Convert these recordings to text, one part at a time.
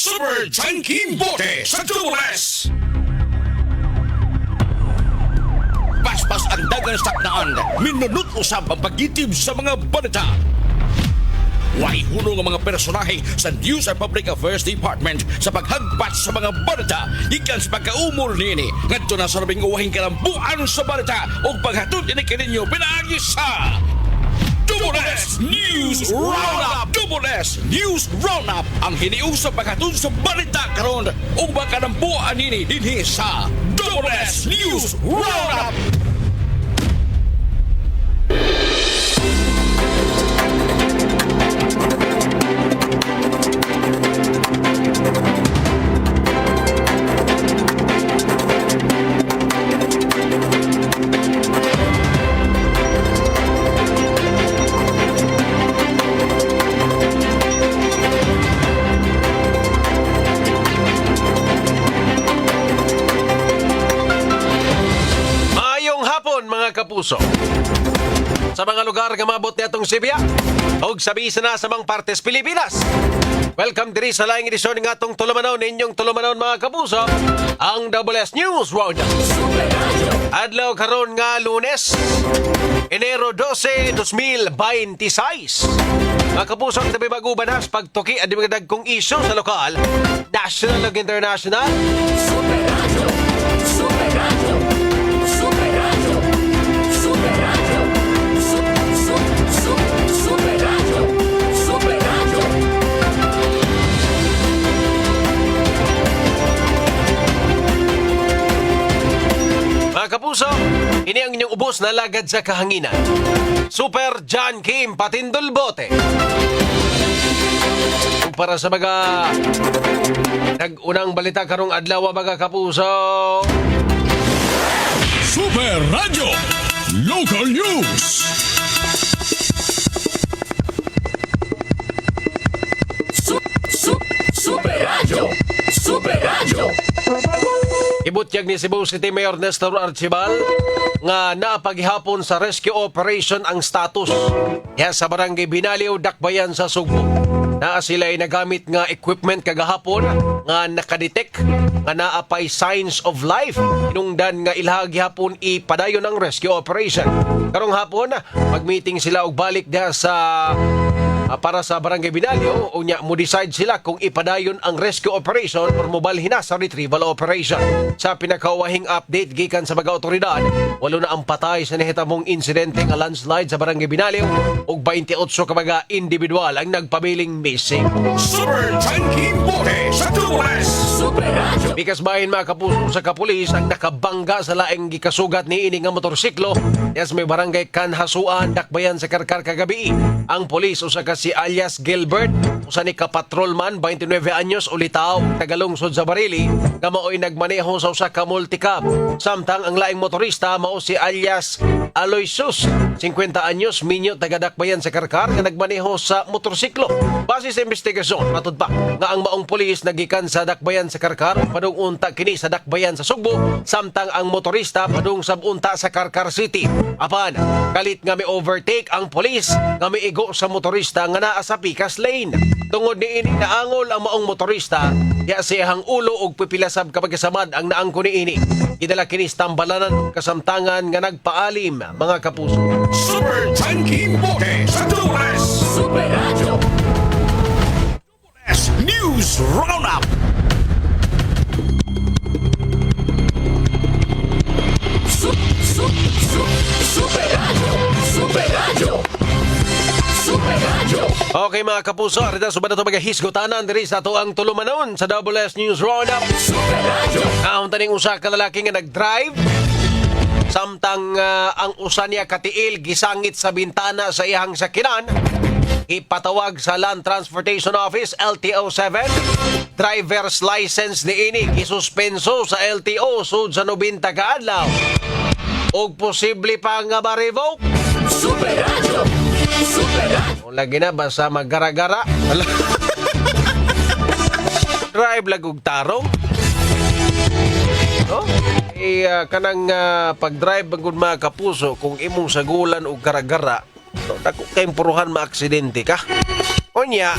Super Chunky Bote sa Tubules! Paspas ang dagang sakdaan, minunot usab ang pagitib sa mga balita. Way hunong ang mga personahe sa News and Public Affairs Department sa paghagpat sa mga balita ikan sa pagkaumol nini ngadto na sa labing uwahing kalambuan sa balita o paghatod ini kininyo pinaagi sa Tubules News Roundup! Tubules News Roundup ang hiniusap paghatod sa balita karon o makalambuan nini dinhi sa Tubules News Roundup! Kapuso. Sa mga lugar nga mabot nitong Sibya o sabi na sa mga partes Pilipinas. Welcome diri sa laing edisyon ng atong tulumanon ninyong tulumanon mga kapuso, ang WS News Roundup. Adlaw karon nga Lunes, Enero 12, 2026. Mga kapuso, ang tabi bagubanas pagtuki at mga dagkong isyu sa lokal, national ug international. Super Radio! Super Radio! Super Radio! Super Radio! Super Radio! Super Radio! Mga kapuso, ini ang inyong ubos na lagad sa kahanginan. Super John Kim Patindol Bote. Para sa mga nag-unang balita karong adlaw mga kapuso. Super Radio Local News. Super Radio! Super Radio! Ibutyag ni Cebu City Mayor Nestor Archibal nga napaghihapon sa rescue operation ang status diha sa barangay Binaliw, Dakbayan sa Sugbo. Naa sila ay nagamit nga equipment kagahapon nga nakadetect nga naapay signs of life. Inungdan nga ilhag hapon ipadayon ang rescue operation. Karong hapon, mag-meeting sila og balik diha sa para sa barangay Binaliw, unya mo decide sila kung ipadayon ang rescue operation or mobalhin na sa retrieval operation. Sa pinakawahing update gikan sa mga otoridad, walo na ang patay sa nahitamong insidente nga landslide sa barangay Binaliw ug 28 ka mga individual ang nagpabiling missing. Super Chunky Bote sa Tubules. Super Radio! Bikas bahin mga kapuso sa kapulis ang nakabangga sa laing gikasugat ni ini nga motorsiklo yes may barangay Kanhasuan, Dakbayan sa Karkar kagabi. Ang pulis usa ka si alias Gilbert usa ni kapatrolman 29 anyos ulitaw tagalungsod sa Barili nga mao'y nagmaneho sa usa ka multicab. Samtang ang laing motorista mao si alias Aloysius 50 anyos minyo taga Dakbayan sa Karkar nga nagmaneho sa motorsiklo. Base sa investigasyon matud pa nga ang maong pulis nagikan sa Dakbayan sa Karkar padung unta kini sa Dakbayan sa Sugbo samtang ang motorista padung sabunta sa Karkar City. Apan kalit nga may overtake ang pulis nga miigo sa motorista nga naa sa Picas Lane. Tungod niini naangol ang maong motorista, ya siyang ulo og pipilasab kapagasamad ang naangko niini. Idala kini sa tambalanan kasamtangan nga nagpaalim mga kapuso. Super Chunky Bote sa Tubules. Super Radio! Tubules News Roundup. Super Radio! Super Radio! Super Radio! Okay mga kapuso, arita subad na ito magahisgotanan diri sa ato ang tulumanon sa WS News Roundup. Super Radio! Ahon taning usa ka lalaki nga nag-drive samtang ang usa niya katiil gisangit sa bintana sa iyang sakinan. Ipatawag sa Land Transportation Office LTO-7. Driver's license niini gisuspenso sa LTO sud sa 90 ka adlaw. Og posible pa nga ma-revoke. Super Radio! Super Radio! Lagi na basta maggara-gara. Drive lagog tarong. No? Kanang pag-drive bagod mga kapuso, kung imong sagulan o gara-gara, dako kayong puruhan maaksidente ka. Onya,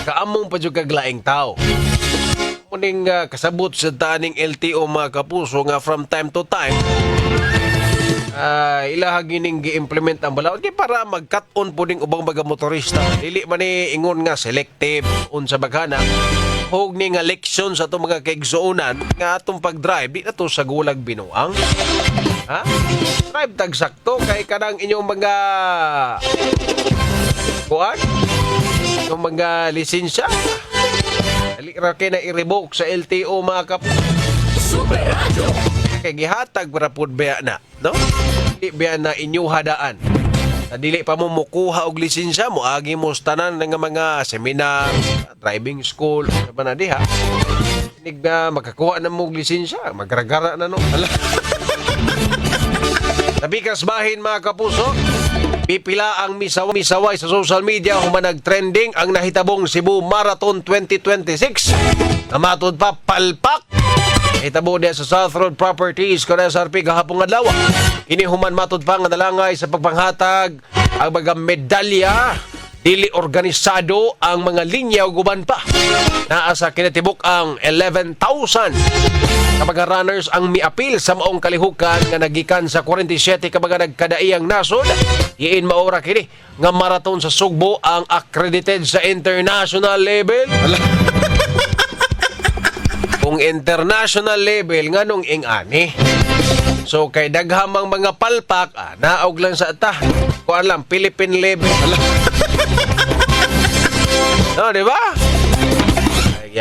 kaamong pa jud kag laing tao. Muning kasabot sa taning LTO mga kapuso nga from time to time ilaha gining gi-implement ang balaod kay para mag-cut-on po ding ubang mga motorista. Dili man ni ingon nga selective unsa baghana. Hog ni nga leksyon sa itong mga kaigsuunan nga atong pag-drive di na to sa gulag binuang. Ha? Drive tag sakto kay kanang inyong mga kuan? Yung mga lisensya. Dali ra kay na i-revoke sa LTO mga Super Radio. kay gihatag para pud biya na, no? Di biya na inyo hadaan. Na dili pa mo mukuha og lisensya mo agi mo tanan nga mga seminar, driving school, sa na diha. Nig na makakuha na mo og lisensya, magragara na no. Nabikas bahin mga kapuso, pipila ang misaway sa social media human nag-trending ang nahitabong Cebu Marathon 2026. Namatod pa palpak. Hitabo diya sa South Road Properties kung SRP kahapong adlaw. Ini human matod pa nga nalangay sa pagpanghatag ang mga medalya. Dili organisado ang mga linya o guban pa. Naa sa kinatibok ang 11,000 kabaga runners ang miapil sa maong kalihukan nga nagikan sa 47 kabaga nagkadaiyang nasod. Iin maura kini nga marathon sa Sugbo ang accredited sa international level. Kung international level nganong ing-ani. So kay daghamang mga palpak naog lang sa ata. Kuan lang Philippine level. No, di ba? Ay,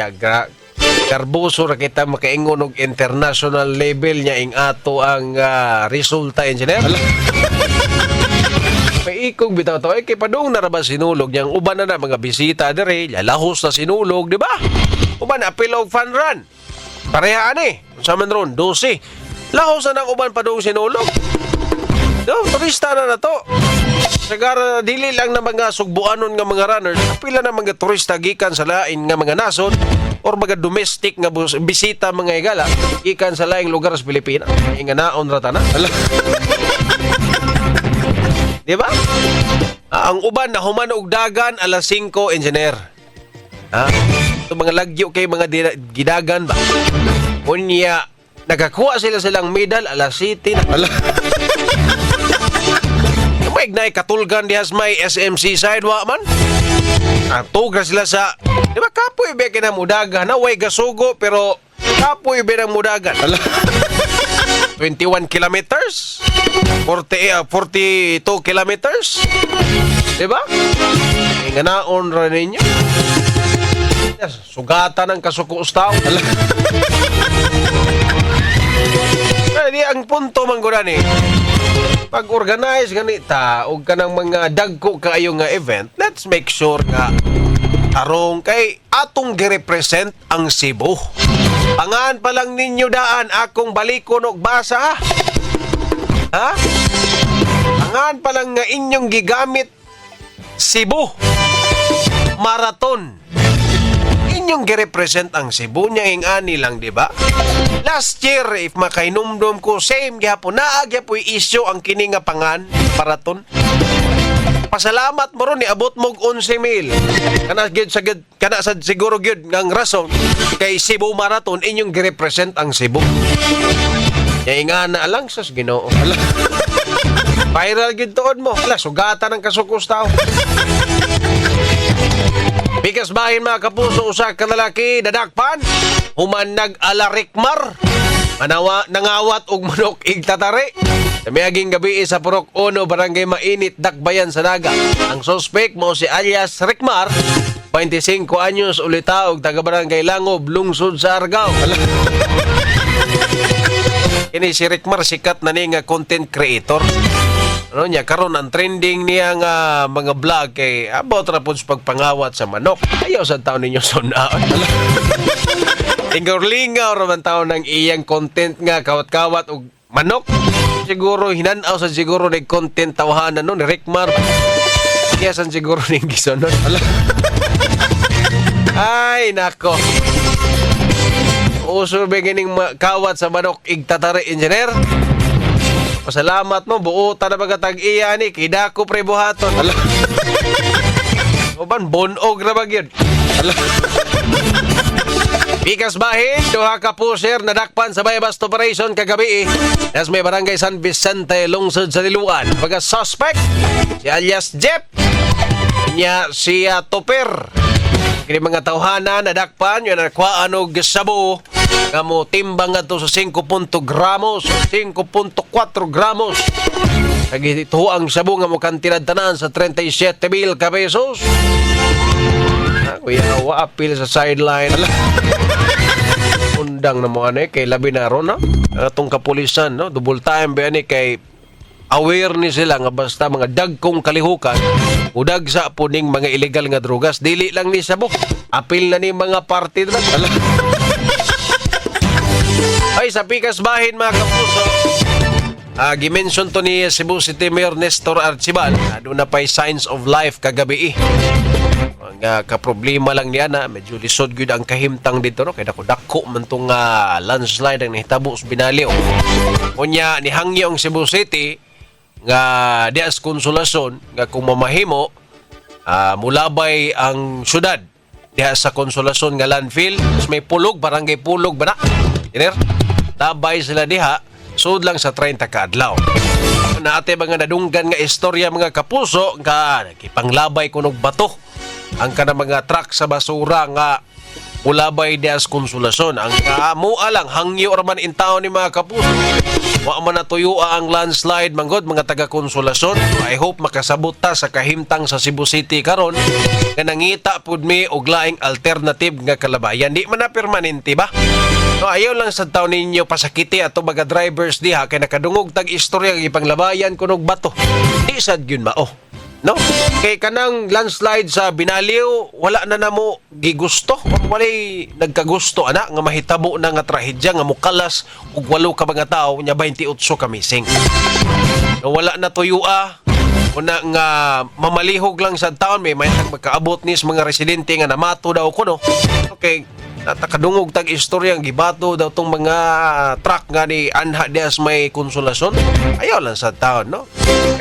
garbuso ra kita makaingon og international level nya ing ato ang resulta engineer. May ikog bitaw to kay padung na ra ba sinulog yang uban na mga bisita dire, lahos na sinulog, di ba? Uban apil og fun run. Pareha ani, sa man ron 12. Lahos na ng uban padung sinulog. No, turista na to. Sagar dili lang na mga sugbuanon nga mga runners, pila na mga turista gikan sa lain nga mga nasod or mga domestic nga bisita mga igala gikan sa laing lugar sa Pilipinas. Nga naon ra tanan. Di ba? Ang uban na human og dagan alas 5 engineer. Ha? Ito mga lagyo kay mga gidagan ba? Unya nakakuha silang medal alas 7 na. May ignay katulgan dihas may SMC side wa man. Tuga sila sa di ba kapoy be kina mudagan na way gasugo pero kapoy be ng mudagan. 21 kilometers 42 kilometers di ba? Nga naon ra ninyo. Yes, sugatan ng kasuko ustaw. Di ang punto mangguna ni pag-organize ganita o kanang mga dagko kaayo nga event, let's make sure nga tarong kay atong gi-represent ang Cebu. Pangan pa lang ninyo daan akong balikon og basa. Ha? Pangan pa lang nga inyong gigamit Cebu Marathon. Inyong gi-represent ang Cebu nya ing-ani lang, di ba? Last year, if makainumdum ko, same gihapon, naagya po issue ang kini nga pangan, marathon. Pasalamat mo ron, niabot mong 11,000. Kana sa siguro gyud ngang rason, kay Cebu Marathon, inyong gi-represent ang Cebu. Yaingan na lang, sas Ginoo. Viral gyud tuod mo. Sugatan ng kasukos tao. Bikas bahin mga kapuso, usa ka lalaki dadakpan human nag-alarikmar nangawat og manok igtatari sa miaging gabi sa Purok 1 Barangay Mainit, Dakbayan sa Naga. Ang suspect mo si alias Rikmar, 25 anyos, ulitaog, taga Barangay Langob, lungsod sa Argao. Kini si Rikmar sikat na ni nga content creator. Ano niya, karon ang trending niya nga mga vlog kay about ra pud sa pagpangawat sa manok. Ayaw sa taon ninyo sunaon. Lingaw-lingaw raman taon ng iyang content nga kawat-kawat og manok. Siguro hinanaw sa siguro ng content tawahanan no ni Rikmar. Kaya san siguro ning gisunod. Ay nako. Uso beginning kawat sa manok igtatari engineer. Pasalamat mo, buutan na bagatag iya ni, kidako pre buhaton. Uban, bonog na ba yun? Pikas bahin, duha ka pusher nadakpan sa bypass operation kagabi. Nas may barangay San Vicente, lungsod sa Liluan. Pagka suspect, si alias Jeff, niya siya Topper. Kini mga tawhana nadakpan, yun nakuhaan og sabo. Kamo timbang nga to sa 5 gramos, 5.4 gramos. Ito ang sabo nga mo kantidad tanan sa 37,000 ka pesos. Kuya, waapil sa sideline. Undang na mo kay labi na ron, no? Atong kapulisan, no? Double time ba kay aware ni sila nga basta mga dagkong kalihukan udag sa puning mga illegal nga drugas. Dili lang ni sabo. Apil na ni mga party drug. Ay, sa pikas bahin mga kapuso. Gimension to ni Cebu City Mayor Nestor Archibal. Doon na pa'y signs of life kagabi. Ang kaproblema lang niya na medyo lisod gyud ang kahimtang dito, no? Kaya dako man tong landslide ang nahitabo sa Binaliw. Unya nihangyo ang Cebu City nga dias Konsolasyon nga kung mamahimo mulabay ang syudad diha sa Konsolasyon nga landfill. May pulog, barangay pulog ba na? Tabay sila diha sud lang sa 30 ka adlaw. Naate mga nadunggan nga istorya mga kapuso nga nagipanglabay kunog bato ang kana mga truck sa basura nga mulabay dias Konsolasyon. Ang mua lang hangyo raman in town ni mga kapuso. Wa man natuyo ang landslide manggod mga taga Konsolasyon. I hope makasabot ta sa kahimtang sa Cebu City karon nga nangita pud mi og laing alternative nga kalabayan. Di man na permanente ba? No, ayaw lang sa taon ninyo pasakiti ato mga drivers diha kay nakadungog tag istorya ipanglabayan kunog bato. Di sad gyud mao. No? Kay kanang landslide sa Binaliw, wala na namo gigusto. Walay nagkagusto ana nga mahitabo na nga trahedya nga mukalas og 8 ka mga tawo nya 28 ka missing. No, wala na tuyua. Una nga mamalihog lang sa taon may magkaabot nis mga residente nga namato daw kuno. Okay, nakadungog tag istorya ang gibato daw tong mga truck nga ni anha dias may Konsolasyon. Ayaw lang sa taon, no?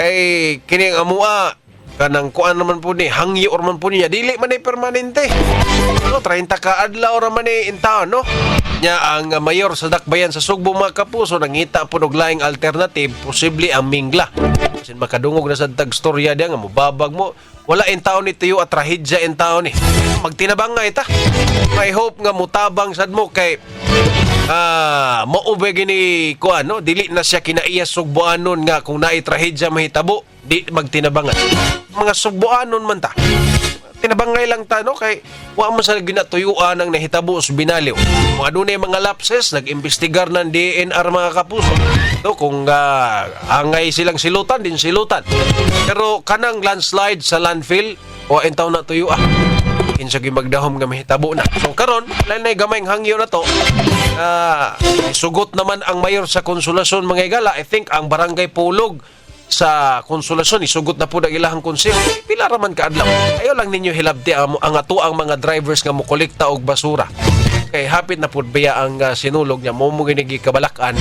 Kay kini ang amua kanang kuan naman po ni hangyo man po niya dili man ay permanente. No, 30 ka adlaw ra man in town, no? Nya ang mayor sa dakbayan sa Sugbo mga kapuso nangita po og laing alternative, posible ang Mingla. Sin makadungog na sa tag storya diya nga mobabag mo. Wala in town ni tuyo at trahedya in town ni. Magtinabang nga ita. I hope nga mutabang sad mo kay maube gini kuan, no? Dili na siya kinaiya Sugboanon nga kung naay trahedya mahitabo di magtinabangan. Mga Sugboanon man ta. Tinabangay lang ta, no? Kay wa man sa ginatuyuan ang nahitabo sa Binaliw. Kung adunay mga lapses, nag-imbestigar ng DNR mga kapuso. No, kung angay silang silutan, din silutan. Pero kanang landslide sa landfill, o entaw na tuyuan. Kinsa magdahom nga mahitabo na. So karon, lain na gamayng hangyo na to. Sugot naman ang mayor sa Konsolasyon mga igala. I think ang barangay Pulog sa Konsolasyon isugot na po ang ilahang konseho. Pila raman kaadlaw. Ayaw lang ninyo hilabti ang ato ang mga drivers nga mokolekta og basura. Kay hapit na pud biya ang sinulog niya mo ginigi kabalakan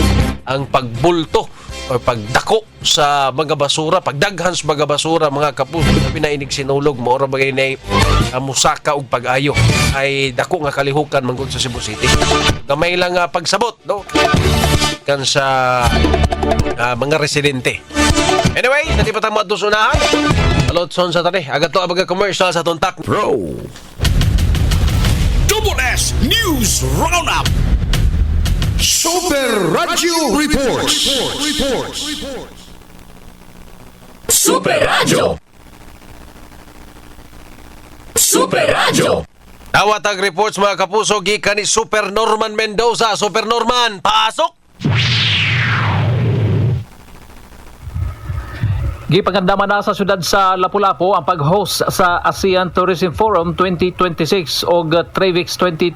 ang pagbulto o pagdako sa mga basura, pagdaghan sa mga basura mga kapuso. Pinainig sinulog mo ora bagay nay musaka og pag-ayo ay dako nga kalihukan manggod sa Cebu City. Gamay lang pagsabot, no? Kan sa mga residente. Anyway, dati pa tayo matusunahan. Alotson sa tani. Agad to ang mga commercial sa tuntak. Pro Double S News Roundup. Super Radio Reports. Super Radio. Super Radio. Tawat ang reports mga kapuso gikan ni Super Norman Mendoza. Super Norman, pasok! Gipagandama na sa syudad sa Lapu-Lapu ang pag-host sa ASEAN Tourism Forum 2026 o TRAVIX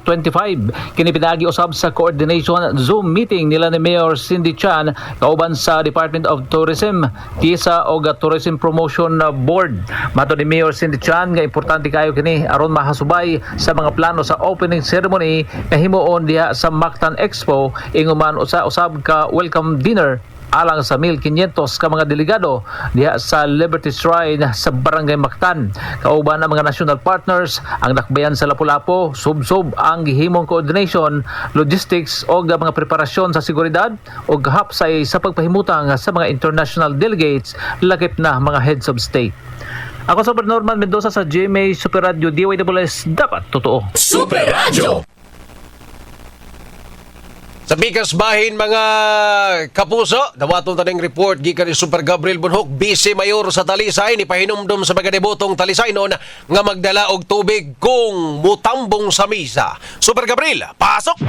2025. Kinipinagi usab sa coordination Zoom meeting nila ni Mayor Cindy Chan kauban sa Department of Tourism, TISA o Tourism Promotion Board. Mato ni Mayor Cindy Chan nga importante kayo kini aron mahasubay sa mga plano sa opening ceremony na himuon diha sa Mactan Expo inguman usab ka welcome dinner alang sa 1,500 ka mga delegado diha sa Liberty Shrine sa Barangay Mactan. Kauban ang mga national partners, ang dakbayan sa Lapu-Lapu, sub-sub ang gihimong coordination, logistics o mga preparasyon sa seguridad o hapsay sa pagpahimutang sa mga international delegates lakip na mga heads of state. Ako sa Norman Mendoza sa GMA Super Radio DYWS, dapat totoo. Super Radio. Sa bigas bahin mga kapuso, dawaton taning report gikan ni Super Gabriel Bunhok, Vice Mayor sa Talisay, ni pahinumdum sa mga debotong Talisaynon nga magdala og tubig kung mutambong sa misa. Super Gabriel, pasok!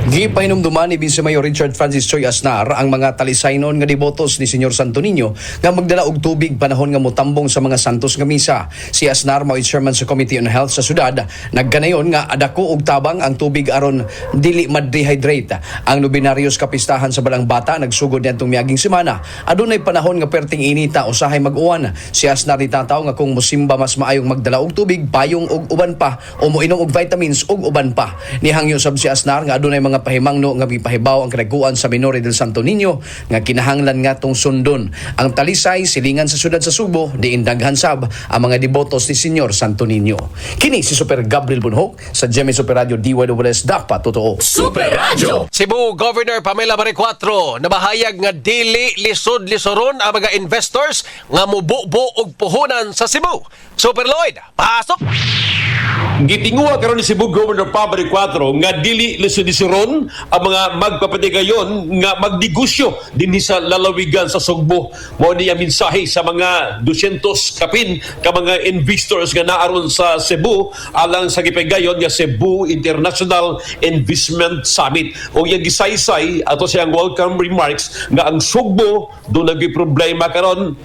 Gipahinumduman ni Vice Mayor Richard Francis Choi Asnar ang mga Talisaynon nga debotos ni Senyor Santo Niño nga magdala og tubig panahon nga motambong sa mga santos nga misa. Si Asnar mao chairman sa Committee on Health sa syudad, nagkanayon nga adako og tabang ang tubig aron dili ma-dehydrate. Ang nobenaryos kapistahan sa Balang Bata nagsugod niadtong miaging semana. Adunay panahon nga perting inita usahay mag-uwan. Si Asnar nitataw nga kung mosimba mas maayong magdala og tubig, payong og uban pa o moinom og vitamins og uban pa. Nihangyo sab si Asnar nga adunay mga pahimangno nga gipahibaw ang kadaguan sa Minore del Santo Niño nga kinahanglan nga tong sundon. Ang Talisay silingan sa syudad sa Subo, diin daghan sab ang mga debotos ni Senyor Santo Niño. Kini si Super Gabriel Bunhok sa GMA Super Radio DYWS, dapat totoo. Super Radio. Cebu Governor Pamela Maricuatro nabahayag nga dili lisod-lisoron ang mga investors nga mububo og puhunan sa Cebu. Super Lloyd, pasok! Gitinguha karon ni Cebu Governor Pablo 4 nga dili lisod-lisoron ang mga magpapatigayon nga magnegosyo dinhi sa lalawigan sa Sugbo. Mao ni ang mensahe sa mga 200 kapin ka mga investors nga naaron sa Cebu alang sa gipahigayon nga Cebu International Investment Summit. O yang gisaysay ato siyang welcome remarks nga ang Sugbo do nagay problema karon,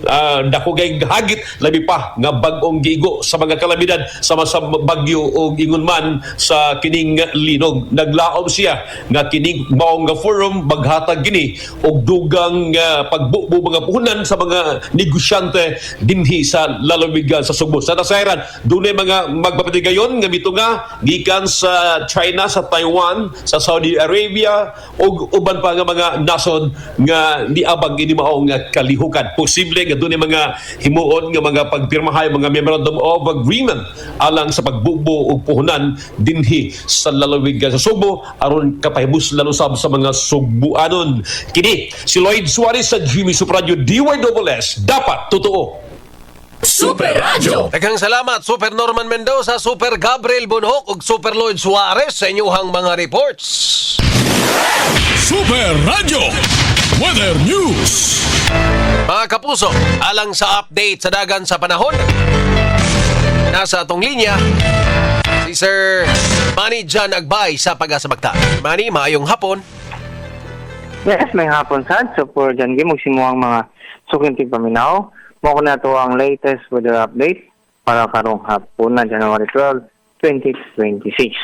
dako kay hagit labi pa nga bag-ong giigo sa mga kalamidad sama sa bagyo o ingon man sa kining linog. Naglaom siya nga kining maong nga forum maghatag gini og dugang pagbubo mga puhunan sa mga negosyante dinhi sa lalawigan sa Sugbo. Sa nasayran dunay mga magpapatigayon nga mitunga gikan sa China, sa Taiwan, sa Saudi Arabia ug uban pa nga mga nasod nga niabang ini maong kalihukan. Posible nga dunay mga himuon nga mga pagpirmahay mga memorandum of agreement alang sa pagbubo og puhunan dinhi sa lalawigan sa Sugbo aron kapahibus lalusab sa mga Sugbuanon. Kini si Lloyd Suarez sa GMA Super Radio DYWS, dapat totoo. Super Radio. Daghang salamat Super Norman Mendoza, Super Gabriel Bunhok ug Super Lloyd Suarez sa inyuhang mga reports. Super Radio Weather News. Mga kapuso, alang sa update sa dagan sa panahon, nasa atong linya si Sir Manny John Agbay sa Pag-asa Bagta. Manny, maayong hapon. Yes, may hapon sad. So for dyan, magsimuang mga sukinting paminaw. Mako na ito ang latest weather update para karong hapon na January 12, 2026.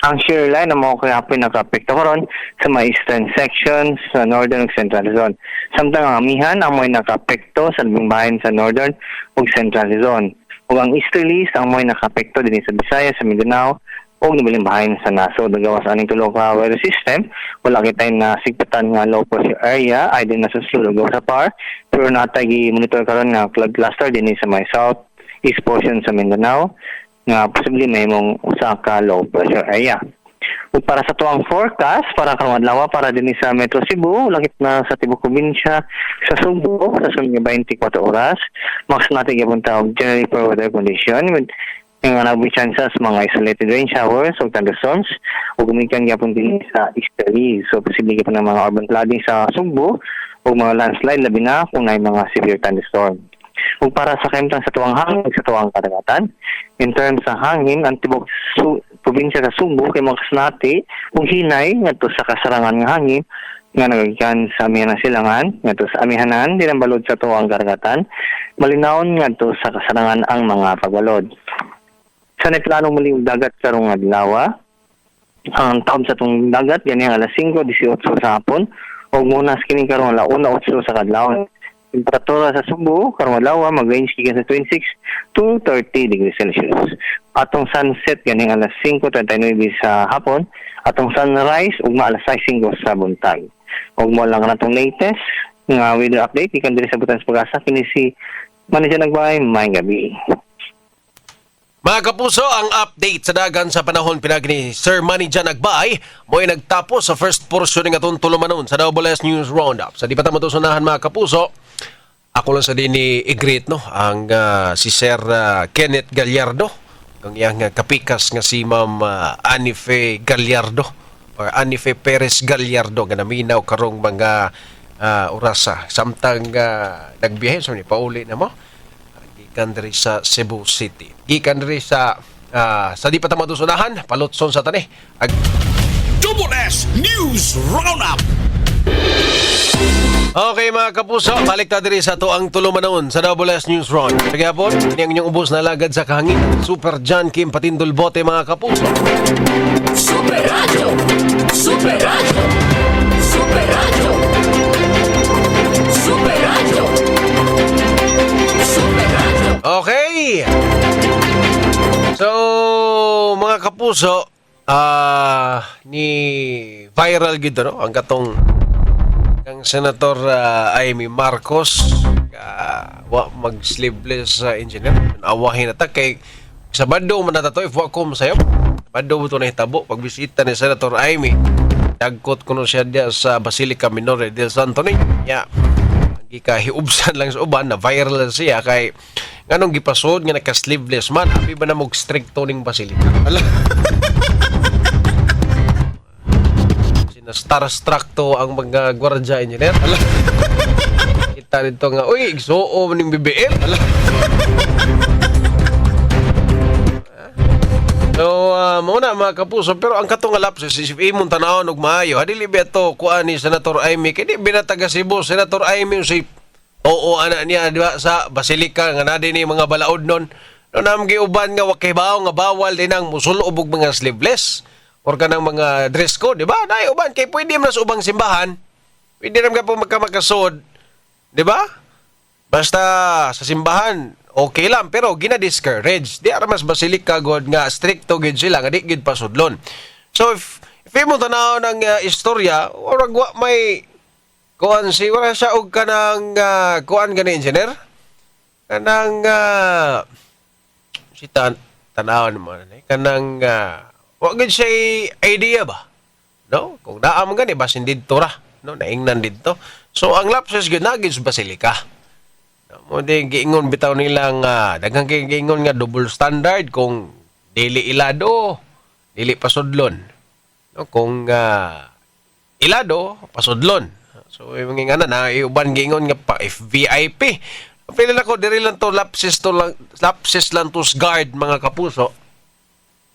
Ang shear line na mga kahapon nakapekto karon sa mga eastern sections sa northern ug central zone. Samtang ang amihan ang may nakapekto sa labing bahin sa northern ug central zone. Ug ang easterlies ang may nakapekto din sa Visayas, sa Mindanao ug nabiling bahin sa nasod. Gawas aning tulo ka weather system, wala kitay na sigpatan nga low pressure area ay din nasa sulod sa par, pero natay gi-monitor karon nga cloud cluster din sa may south east portion sa Mindanao nga posible may mong usa ka low pressure area. Ug para sa tuwang forecast para karong adlaw para din sa Metro Cebu, langit na sa tibok probinsya sa Sugbo sa sunod nga 24 oras, max natin gyapon tawag generally poor weather condition with yung nagbi chances mga isolated rain showers o thunderstorms o gumikan gyapon din sa easterlies. So posible gyapon ng mga urban flooding sa Sugbo o mga landslide labi na kung may mga severe thunderstorm. Ug para sa kahimtang sa tuwang hangin sa tuwang kadagatan, in terms sa hangin, ang tibok probinsya sa Sugbo kay mga kasnati ug hinay ngadto sa kasarangan nga hangin nga nagagikan sa amihan ng silangan ngadto sa amihanan din ang balod sa tuwang kadagatan, malinawon ngadto sa kasarangan ang mga pagbalod. Sa planong muli dagat karong adlaw, ang taon sa itong dagat ganyan alas 5:18 sa hapon o muna skining karong ala 1:08 sa kadlaw. Temperatura sa Subo karong adlaw mag-range gikan sa 26 to 30 degrees Celsius. Atong sunset ganyan alas 5:39 sa hapon, atong sunrise ugma alas 6:05 sa buntag. Ug mo lang natong latest nga weather update ikan diri sa Butang Pag-asa kini si Manager Nagbay, may gabi. Mga kapuso, ang update sa dagan sa panahon pinag ni Sir Manny Jan Agbay mo'y nagtapos sa first portion ng atong tulumanon sa WS News Roundup. Sa di pa tamo sunahan mga kapuso, ako lang sa din ni i-greet no, ang si Sir Kenneth Gallardo, ang iyang kapikas nga si Ma'am Anife Gallardo or Anife Perez Gallardo nga naminaw karong mga orasa. Samtang nagbiyahe, so ni pauli na mo. Gikan diri sa Cebu City. Gikan diri sa di pa tamo sunahan, palutson sa tani. Double S News Roundup. Okay mga kapuso, balik ta diri sa to ang tulumanon sa WS News Round. Sige po, ini ang inyong ubos na lagad sa kahangin. Super John Kim Patindol Bote mga kapuso. Super Radio. Super Radio. Super Radio. Super Radio. Super Radio. Okay. So, mga kapuso, ni viral gito no, ang katong ang Senator Amy Marcos wa mag-sleeveless engineer. Awahin na ta kay Sabado man na to if wa ko masayop. Sabado to na hitabo pagbisita ni Senator Amy. Dagkot kuno siya dia sa Basilica Minore del Santo Niño. Ya. Gikahiubsan lang sa uban na viral siya kay nganong gipasod nga naka-sleeveless man abi ba na mog stricto ning Basilica. Starstruck to ang mga gwardya engineer. Kita dito nga, uy, igsuo ning BBM. So, muna mga kapuso, pero ang katong lapses, if imong tanawon og maayo, hadili beto kuan ni Senator Amy, kini binataga Cebu, Senator Amy si oo ana niya diba sa Basilica nga na din ni mga balaod nun. No nam giuban nga wakibaw nga bawal din ang musulob og mga sleeveless. Or kanang mga dress code, di ba? Dahil uban, kay pwede mo na sa ubang simbahan. Pwede naman ka po magkamakasod. Di ba? Basta sa simbahan, okay lang. Pero gina-discourage. Di ara mas Basilica God nga stricto gid sila, nga di gid pasudlon. So, if mo tanaw ng istorya, orag wa may kuan si, wala siya og kanang kuan gani engineer? Kanang si tanaw naman. Kanang wa gid siya idea ba? No? Kung naam gani basin didto ra, no? Naingnan didto. So ang lapses gyud na gid sa Basilica. No? Mo din giingon bitaw nilang daghang giingon nga double standard kung dili ilado, dili pasudlon. No? Kung ilado, pasudlon. So yung nga na iuban giingon nga pa if VIP. Pili na ko diri lang to lapses lang to guard mga kapuso.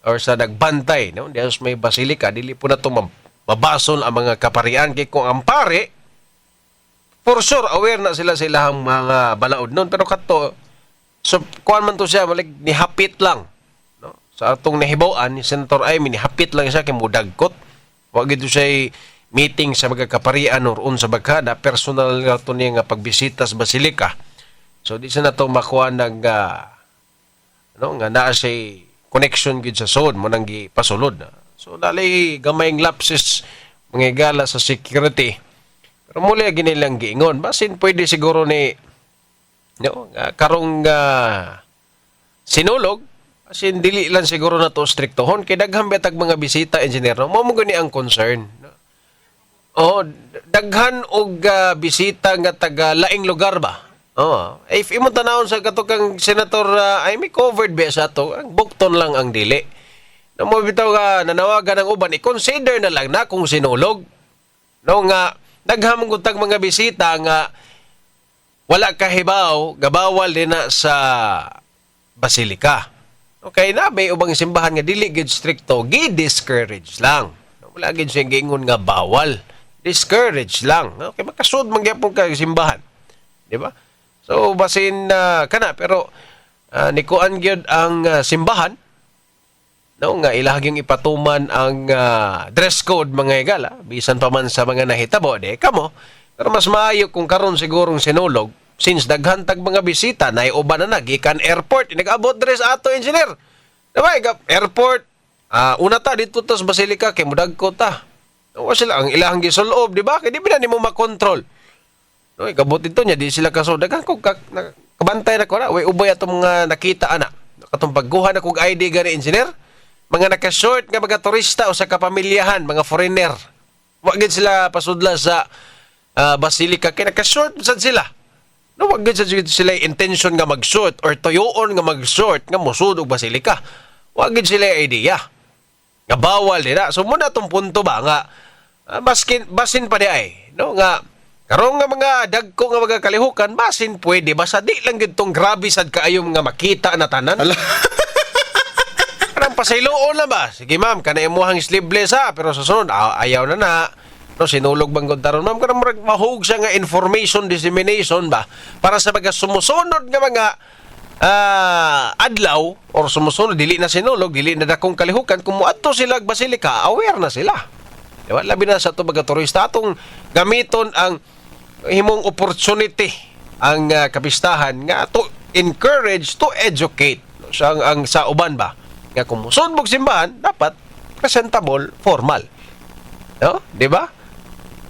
Or sa nagbantay, no? Diyos may Basilica, dili po na ito mabasol ang mga kaparian. Kaya kung ang pare, for sure, aware na sila silang mga balaod nun. Pero kato, so, kuhan man to siya, nihapit lang. No? Sa atong nahibawaan, ni Senator Amy, nihapit lang siya kay mudagkot. Huwag ito siya meeting sa mga kaparian or sa bagkada. Personal na ito niya nga pagbisita sa Basilica. So, di siya na ito makuha ng nga naa siya connection gid sa sod mo nang gipasulod. So dali gamayng lapses mga gala sa security. Pero muli ginilang giingon basin pwede siguro ni no karong sinulog basin dili lang siguro na to striktohon kay daghan betag mga bisita engineer no mo gani ang concern. Oh, daghan og bisita nga taga laing lugar ba? Oh, if imo tanawon sa katukang Senator Amy covered ba sa to, ang bukton lang ang dili. Na mo bitaw nga nanawagan ng uban, i-consider na lang na kung sinulog. No nga daghan mong tag mga bisita nga wala kahibaw, gabawal din na sa Basilica. Okay na may ubang simbahan nga dili gid stricto, gi-discourage lang. Wala gid siya gingon nga bawal. Discourage lang. Okay, makasud man gyapon ka simbahan. Di ba? So, basin kana, pero nikuan gyud ang simbahan, no, nga ilahaging ipatuman ang dress code mga igala, bisan pa man sa mga nahitabo, de kamo. Pero mas maayo kung karon sigurong sinulog, since daghan tag mga bisita, naiuban na gikan airport, nag-abot dress ato, engineer. Diba, airport, una ta, dito tas Basilica, kay mudag ko ta. Wa sila ang ilahang gisuloob, di ba? Kaya di ba na mo makontrol. No, kabot ito niya, di sila kaso. Daghang kung kabantay na ko na. Way ubay atong mga nakita, ana. Katong pagguha na kong ID gani engineer. Mga nakashort nga mga turista o sa kapamilyahan, mga foreigner. Wa gid sila pasudla sa Basilica. Kaya nakashort sad sila. No, wag gid sila intention nga mag-short or tuyoon nga mag-short nga musud og Basilica. Wag gid sila idea. Nga bawal nila. So muna itong punto ba nga basin pa di ay. No? Nga karong nga mga dagko nga mga kalihukan, basin pwede. Basta di lang gitong grabe sad kaayong nga makita na tanan. Karang pasayloon na ba? Sige ma'am, kana imuhang sleeveless ha. Pero sa sunod, ayaw na na. No, sinulog bang taron ma'am, karang mahug siya nga information dissemination ba? Para sa mga sumusunod nga mga adlaw or sumusunod dili na sinulog, dili na dakong kalihukan, kung muadto sila Basilica, aware na sila. Diba? Labi na sa ito mga turista atong gamiton ang himong opportunity ang kapistahan nga to encourage, to educate ang sa uban ba nga kung musod mong simbahan dapat presentable, formal, no? Diba?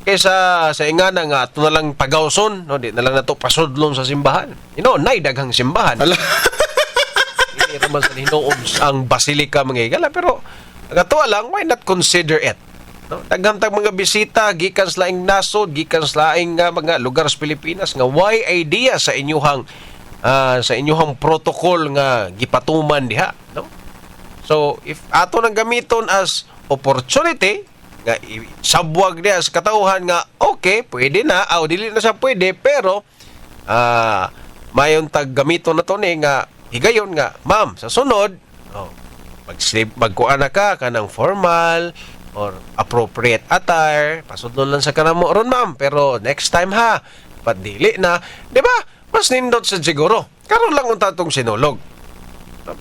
Kaysa sa ingana nga ito na lang pagawson, no? Di na lang na ito pasudlon sa simbahan. Nay daghang simbahan. Hindi naman sa hinoon ang Basilica mga igala, pero nagatuwa lang, why not consider it? No? Daghang mga bisita, gikan sa laing nasod, gikan sa laing mga lugar sa Pilipinas, nga why idea sa inyuhang protocol nga gipatuman diha. No? So, if ato nang gamiton as opportunity, nga sabwag niya sa katauhan nga okay, pwede na, dili na siya pwede, pero mayon tag gamito na to ni nga higayon nga, ma'am, sa sunod magkuan na ka kanang formal or appropriate attire, pasudlon lang sa kanamo ron ma'am, pero next time ha, padili na, di ba? Mas nindot sa siguro, karon lang unta tong sinulog.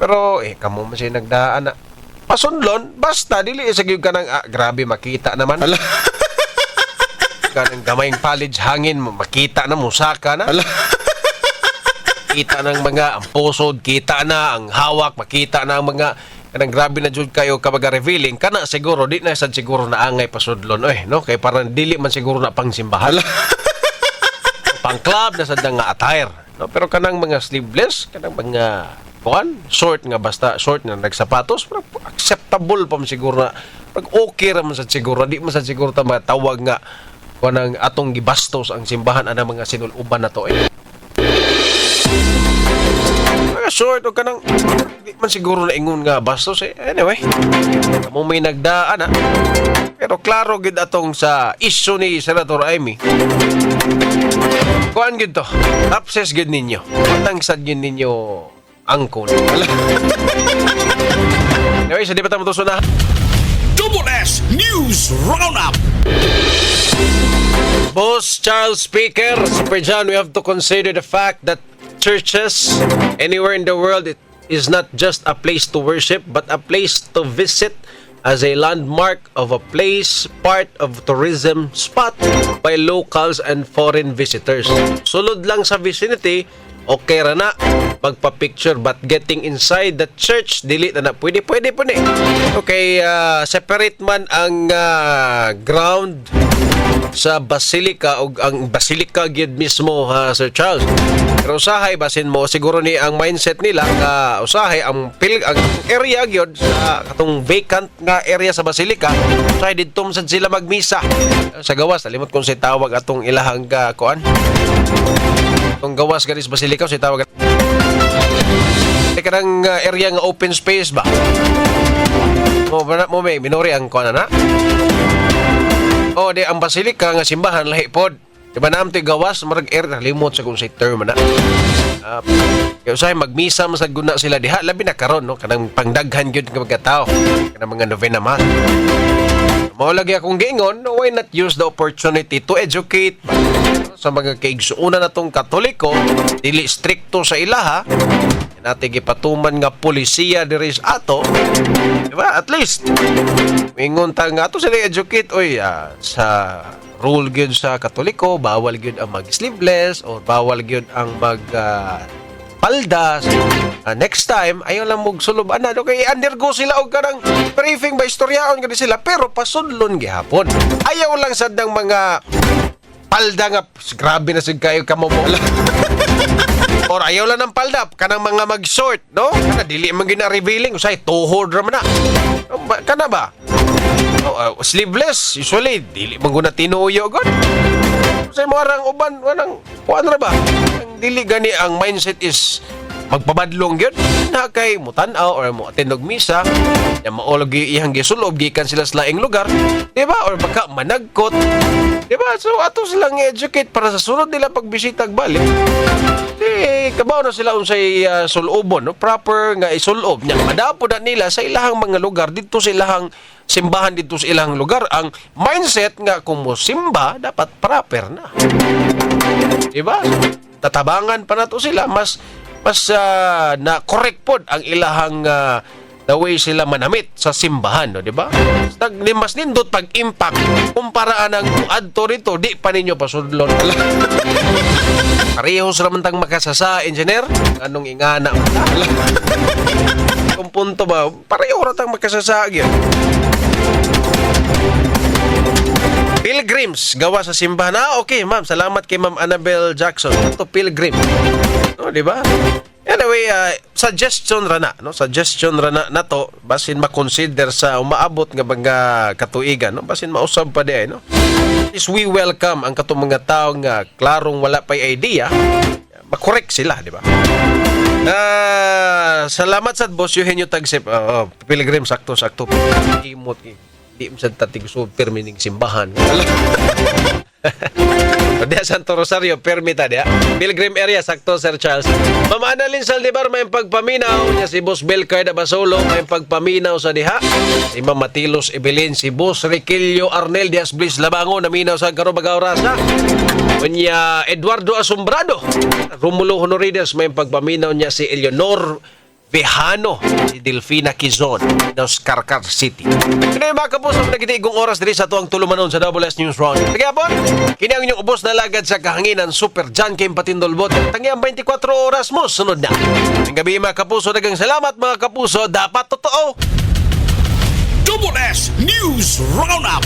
Pero kamo man siya nagdaan na pasundlon, basta dili sa gyud kanang grabe makita naman. Kanang gamayng palid hangin makita na musaka na. Kita ng mga ang pusod, kita na ang hawak, makita na ang mga kanang grabe na jud kayo kabaga revealing kana siguro di na sad siguro na angay pasudlon no kay parang dili man siguro na pang simbahan. Pang club na sad nga attire, no? Pero kanang mga sleeveless, kanang mga short nga basta short nga nagsapatos, acceptable pa man siguro na pag okay ra man sa siguro, di man sa siguro ta matawag nga kanang atong gibastos ang simbahan ana mga sinuluban na to mga short o kanang di man siguro na ingon nga bastos anyway kamo may nagdaan pero klaro gid atong sa issue ni Senator Amy kuan gid to upses gid ninyo patang sad gid ninyo angkol. Anyway, sa di pa tayo matusunan. Double S News Roundup. Boss Charles Speaker, Super John, we have to consider the fact that churches anywhere in the world, it is not just a place to worship, but a place to visit as a landmark of a place, part of tourism spot by locals and foreign visitors. Sulod lang sa vicinity, okay ra na magpa-picture, but getting inside the church dili na pwede po ni. Okay, separate man ang ground sa Basilica o ang Basilica gyud mismo Sir Charles. Pero usahay basin mo siguro ni ang mindset nila nga usahay ang area gyud sa katong vacant nga area sa Basilica, usahay didto sad sila magmisa. Sa gawas nalimot kung si tawag atong ilahang kuan. Itong gawas ganis Basilica si tawag kanang area nga open space ba mo may minori ang kuan na di ang Basilica nga simbahan lahi pod di ba namto gawas marag area limot sa kung sa term na kaya usahay magmisa masad guna sila diha labi na karon no kanang pangdaghan gyud nga mga tao kanang mga novena mass mao lagi akong giingon, why not use the opportunity to educate sa mga kaigsuunan natong Katoliko, dili stricto sa ilaha, natin gipatuman nga polisiya diri sa ato, di ba? At least, mingon ta nga ato sila educate, sa rule gyud sa Katoliko, bawal gyud ang mag-sleeveless or bawal gyud ang mag paldas. Next time, ayaw lang mong sulob. Okay, undergo sila o karang briefing ba, istoryaon ka sila, pero pasudlon gihapon. Ayaw lang sad ng mga palda nga, grabe na sig kayo kamomola. Or ayaw lang ng palda, kanang mga mag-short, no? Kana, dili man gina-revealing, usay, tuhod raman na. Kana ba? Sleeveless, usually, dili man guna tinuyo, God. Usay mo arang uban, kuan ra ba? Ang dili gani, ang mindset is magpabadlong yun na kay mutanaw or mo atindog misa na maulog iyang gisulob gikan sila sa laing lugar, di ba? Or baka managkot, di ba? So ato silang educate para sa sunod nila pagbisita balik. Kabaw na sila unsay sulobon, no? Proper nga isulob nya madapo na nila sa ilahang mga lugar dito sa ilahang simbahan dito sa ilahang lugar. Ang mindset nga kung mo simba dapat proper na, di ba? Tatabangan pa nato sila mas na correct pod ang ilahang the way sila manamit sa simbahan, no, di ba? Mas nindot pag impact kumparaan ang adto rito di pa ninyo pasudlon. Parehos raman tang makasasa, engineer. Anong ingana mo? Kung punto ba, pareho ra tang makasasa gyud. Pilgrims gawa sa simbahan. Okay, ma'am. Salamat kay Ma'am Annabelle Jackson. Ito, pilgrim. No, di ba? Anyway, suggestion ra na, no? Suggestion ra na to basin ma-consider sa umaabot nga mga katuigan, no? Basin mausab pa di, no? Is we welcome ang katong mga tao nga klarong wala pay idea, makorek sila, di ba? Salamat sa boss Eugenio Tagsip. Pilgrim, sakto. Imot, di mo sa tatig so permining simbahan. Dia Santo Rosario, permita dia. Pilgrim area, sakto, Sir Charles. Ma'am Annalyn Saldivar, may pagpaminaw niya si Boss Belcarda Basolo, may pagpaminaw sa diha. Si Ma'am Matilos Evelyn, si Boss Riquilio Arnel Diaz Bliss Labango, naminaw sa Carobagaw Rasa. Kunya Eduardo Asombrado, Romulo Honorides, may pagpaminaw niya si Eleonor Vejano, si Delfina Quizon ng Carcar City. Kaya mga kapuso, nagitiigong oras diri sa tuwang tulumanon sa Double S News Round. Tagapon, kini ang inyong ubos na lagad sa kahanginan, Super John Kim Patindolbot. Tangyang 24 oras mo, sunod na. Ang gabi mga kapuso, dagang salamat mga kapuso, dapat totoo. Double S News Roundup.